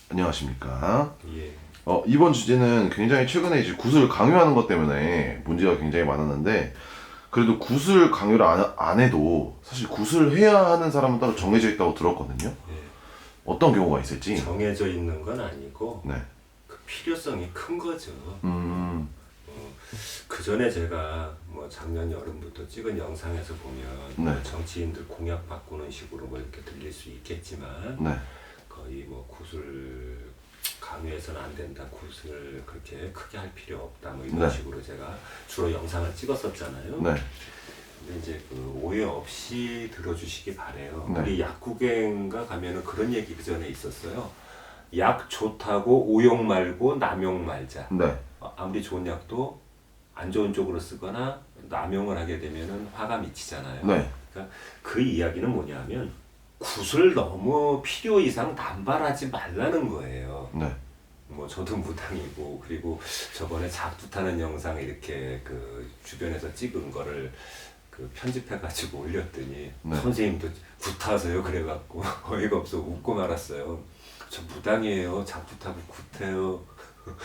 안녕하십니까. 예. 이번 주제는 굉장히 최근에 이제 구슬 강요하는 것 때문에 문제가 굉장히 많았는데, 그래도 구슬 강요를 안 해도 사실 구슬해야 하는 사람은 따로 정해져 있다고 들었거든요. 예. 어떤 경우가 있을지. 정해져 있는 건 아니고 네. 그 필요성이 큰 거죠. 음, 그 전에 제가 뭐 작년 여름부터 찍은 영상에서 보면 네. 뭐 정치인들 공약 바꾸는 식으로 뭐 이렇게 들릴 수 있겠지만 네. 거의 뭐 구슬 강요해서는 안 된다, 구슬 그렇게 크게 할 필요 없다, 뭐 이런 네. 식으로 제가 주로 영상을 찍었었잖아요. 네. 근데 이제 그 오해 없이 들어주시기 바래요. 네. 우리 약국엔가 가면은 그런 얘기 그 전에 있었어요. 약 좋다고 오용 말고 남용 말자. 네. 아무리 좋은 약도 안 좋은 쪽으로 쓰거나 남용을 하게 되면은 화가 미치잖아요. 네. 그러니까 그 이야기는 뭐냐면 굿을 너무 필요 이상 남발하지 말라는 거예요. 네. 뭐 저도 무당이고, 그리고 저번에 작두 타는 영상 이렇게 그 주변에서 찍은 거를 그 편집해가지고 올렸더니 네. 선생님도 굿하세요 그래갖고 어이가 없어 웃고 말았어요. 저 무당이에요. 작두 타고 굿해요.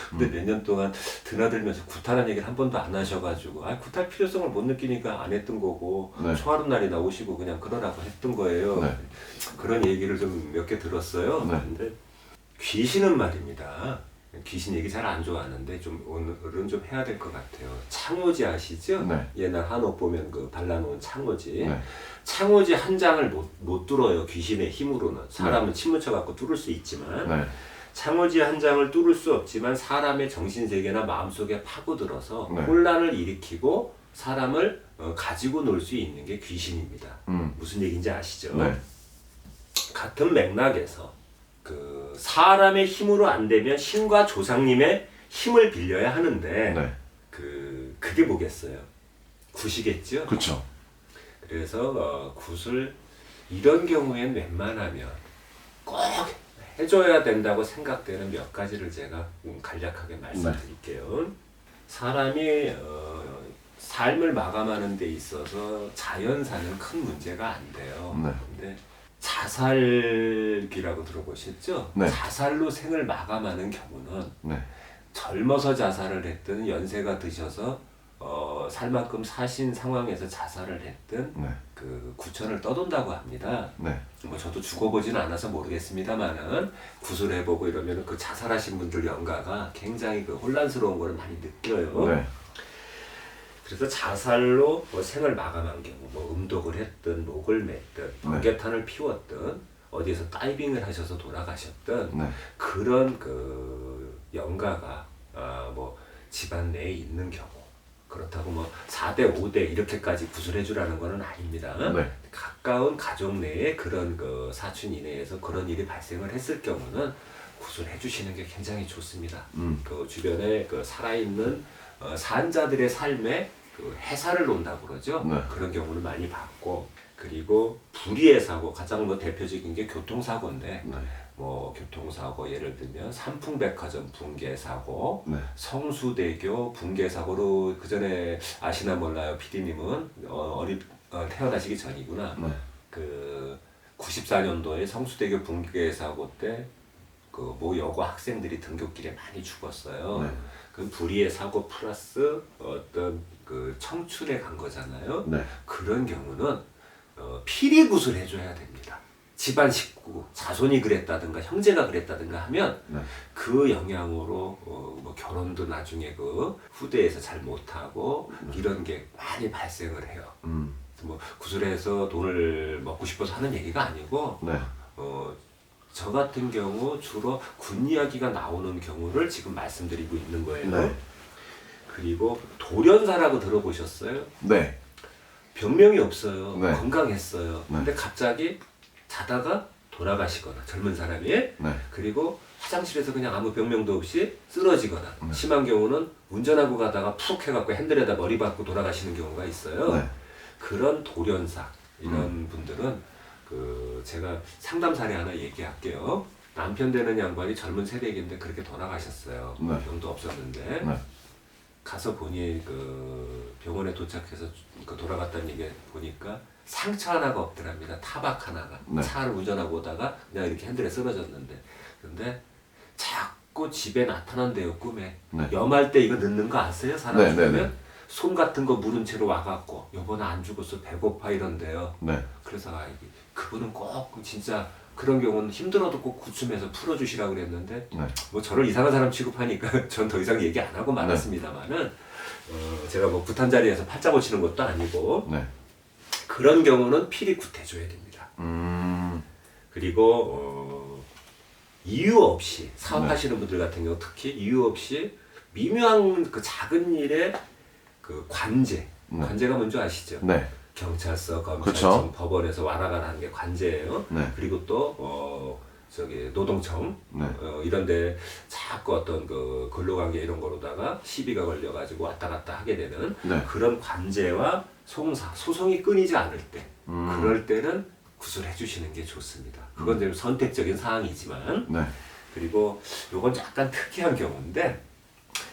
근데 몇 년 동안 드나들면서 굿하라는 얘기를 한 번도 안 하셔가지고 굿할 필요성을 못 느끼니까 안 했던 거고, 네. 초하루 날이나 오시고 그냥 그러라고 했던 거예요. 네. 그런 얘기를 좀 몇 개 들었어요. 네. 근데 귀신은 말입니다. 귀신 얘기 잘 안 좋아하는데 좀 오늘은 좀 해야 될 것 같아요. 창호지 아시죠? 네. 옛날 한옥 보면 그 발라놓은 창호지. 네. 창호지 한 장을 못 뚫어요. 귀신의 힘으로는. 사람은 침 묻혀갖고 뚫을 수 있지만 네. 창호지 한 장을 뚫을 수 없지만 사람의 정신세계나 마음속에 파고들어서 네. 혼란을 일으키고 사람을 가지고 놀 수 있는 게 귀신입니다. 무슨 얘기인지 아시죠? 네. 같은 맥락에서 그 사람의 힘으로 안 되면 신과 조상님의 힘을 빌려야 하는데 네. 그게 뭐겠어요? 굿이겠죠? 그쵸. 그래서 굿을 이런 경우엔 웬만하면 꼭 해줘야 된다고 생각되는 몇 가지를 제가 간략하게 말씀드릴게요. 사람이 삶을 마감하는 데 있어서 자연사는 큰 문제가 안 돼요. 네. 근데 자살기라고 들어보셨죠? 네. 자살로 생을 마감하는 경우는 네. 젊어서 자살을 했든 연세가 드셔서 살 만큼 사신 상황에서 자살을 했든 네. 그 구천을 떠돈다고 합니다. 네. 뭐 저도 죽어보진 않아서 모르겠습니다만은 구슬해보고 이러면 그 자살하신 분들 영가가 굉장히 그 혼란스러운 거를 많이 느껴요. 네. 그래서 자살로 뭐 생을 마감한 경우, 뭐 음독을 했든 목을 맸든 번개탄을 피웠든 어디에서 다이빙을 하셔서 돌아가셨든 네. 그런 그 영가가 뭐 집안 내에 있는 경우, 그렇다고 뭐 4대 5대 이렇게까지 구슬해주라는 거는 아닙니다. 네. 가까운 가족 내에 그런 그 사촌 이내에서 그런 일이 발생을 했을 경우는 구슬해 주시는 게 굉장히 좋습니다. 그 주변에 그 살아있는 산자들의 삶에 그 해살을 놓는다고 그러죠. 네. 그런 경우는 많이 봤고, 그리고 불의의 사고, 가장 뭐 대표적인 게 교통사고인데 네. 뭐 교통사고 예를 들면 삼풍백화점 붕괴 사고, 네. 성수대교 붕괴 사고로 그 전에 아시나 몰라요. PD님은 태어나시기 전이구나. 네. 그 94년도에 성수대교 붕괴 사고 때 그 모 여고 학생들이 등굣길에 많이 죽었어요. 네. 그 불의의 사고 플러스 어떤 그 청춘에 간 거잖아요. 네. 그런 경우는 피리굿을 해줘야 됩니다. 집안 식구, 자손이 그랬다든가 형제가 그랬다든가 하면 네. 그 영향으로 뭐 결혼도 나중에 그 후대에서 잘 못하고 이런 게 많이 발생을 해요. 뭐 구슬해서 돈을 먹고 싶어서 하는 얘기가 아니고 네. 저 같은 경우 주로 군 이야기가 나오는 경우를 지금 말씀드리고 있는 거예요. 네. 그리고 돌연사라고 들어보셨어요? 네. 병명이 없어요. 네. 건강했어요. 네. 근데 갑자기 자다가 돌아가시거나 젊은 사람이 네. 그리고 화장실에서 그냥 아무 병명도 없이 쓰러지거나 심한 경우는 운전하고 가다가 푹 해갖고 핸들에다 머리 박고 돌아가시는 경우가 있어요. 네. 그런 돌연사 이런 분들은 제가 상담 사례 하나 얘기할게요. 남편 되는 양반이 젊은 새댁인데 그렇게 돌아가셨어요. 네. 병도 없었는데 네. 가서 보니 그 병원에 도착해서 그 돌아갔다는 얘기 보니까 상처 하나가 없더랍니다. 타박 하나가. 네. 차를 운전하고 오다가 그냥 이렇게 핸들에 쓰러졌는데, 근데 자꾸 집에 나타난대요, 꿈에. 네. 염할 때 이거 넣는 거 아세요? 사람 네, 죽으면? 네, 네. 손 같은 거 물은 채로 와갖고 여보는 안 죽었어 배고파 이런데요. 네. 그래서 그분은 꼭 진짜 그런 경우는 힘들어도 꼭 구춤해서 풀어주시라고 그랬는데 네. 뭐 저를 이상한 사람 취급하니까 전 더 이상 얘기 안 하고 말았습니다만은 제가 뭐 구탄 자리에서 팔자 고치는 것도 아니고 네. 그런 경우는 필히 구태줘야 됩니다. 그리고 이유 없이 사업하시는 분들 같은 경우 특히 이유 없이 미묘한 그 작은 일에 그 관제, 관제가 뭔지 아시죠? 네. 경찰서, 검찰청, 그쵸. 법원에서 와라가라 하는 게 관제예요. 네. 그리고 또 저기 노동청 네. 이런데 자꾸 어떤 그 근로관계 이런 거로다가 시비가 걸려가지고 왔다 갔다 하게 되는 네. 그런 관제와 소송이 끊이지 않을 때 그럴 때는 구술해 주시는 게 좋습니다. 그건 좀 선택적인 사항이지만 네. 그리고 요건 약간 특이한 경우인데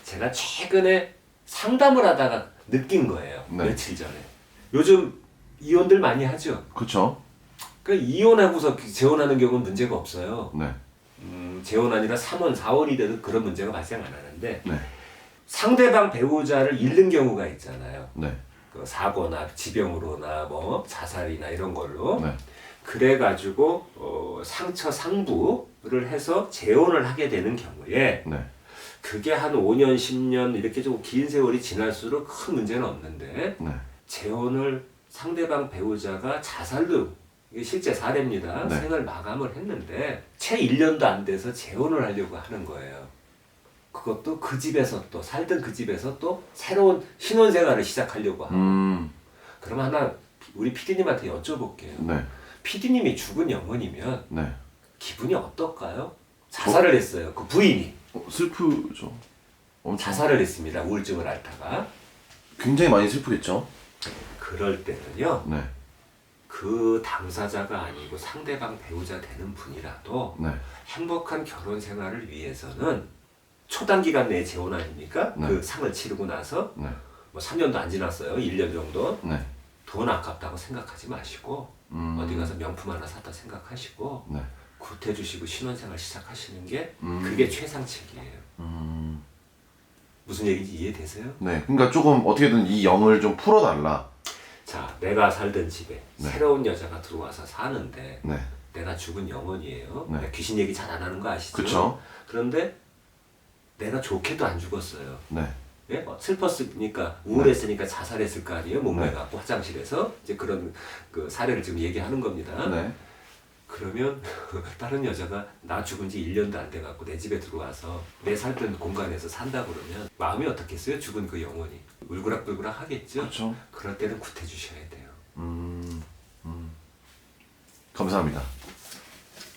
제가 최근에 상담을 하다가 느낀 거예요. 네. 며칠 전에. 요즘 이혼들 많이 하죠. 그쵸. 그 이혼하고서 재혼하는 경우는 문제가 없어요. 네. 재혼 아니라 3원, 4원이 돼도 그런 문제가 발생 안 하는데 네. 상대방 배우자를 잃는 경우가 있잖아요. 네. 그 사고나 지병으로나 뭐 자살이나 이런 걸로. 네. 그래가지고 상처 상부를 해서 재혼을 하게 되는 경우에 네. 그게 한 5년, 10년 이렇게 좀 긴 세월이 지날수록 큰 문제는 없는데 네. 재혼을 상대방 배우자가 자살로 이게 실제 사례입니다. 네. 생을 마감을 했는데 채 1년도 안 돼서 재혼을 하려고 하는 거예요. 그것도 그 집에서 또 살던 그 집에서 또 새로운 신혼생활을 시작하려고 하고 그럼 하나 우리 PD님한테 여쭤볼게요. 네. PD님이 죽은 영혼이면 네. 기분이 어떨까요? 자살을 했어요. 그 부인이 슬프죠. 엄청. 자살을 했습니다. 우울증을 앓다가. 굉장히 많이 슬프겠죠. 그럴 때는요. 네. 그 당사자가 아니고 상대방 배우자 되는 분이라도 네. 행복한 결혼 생활을 위해서는 초단기간 내에 재혼 아닙니까? 네. 그 상을 치르고 나서 네. 뭐 3년도 안 지났어요. 1년 정도. 네. 돈 아깝다고 생각하지 마시고 어디 가서 명품 하나 샀다 생각하시고 네. 구태주시고 신혼생활 시작하시는 게 음. 그게 최상책이에요. 무슨 얘기인지 이해되세요? 네. 그러니까 조금 어떻게든 이 영을 좀 풀어달라. 자, 내가 살던 집에 네. 새로운 여자가 들어와서 사는데 네. 내가 죽은 영혼이에요. 네. 귀신 얘기 잘 안 하는 거 아시죠? 그쵸. 그런데 내가 좋게도 안 죽었어요. 네. 예? 슬펐으니까 우울했으니까 자살했을 거 아니에요. 몸매 갖고 화장실에서 이제 그런 그 사례를 지금 얘기하는 겁니다. 네. 그러면 다른 여자가 나 죽은 지 1년도 안 돼갖고 내 집에 들어와서 내 살던 공간에서 산다 그러면 마음이 어떻겠어요? 죽은 그 영혼이 울그락불그락 하겠죠? 그렇죠. 그럴 때는 구태주셔야 돼요. 감사합니다.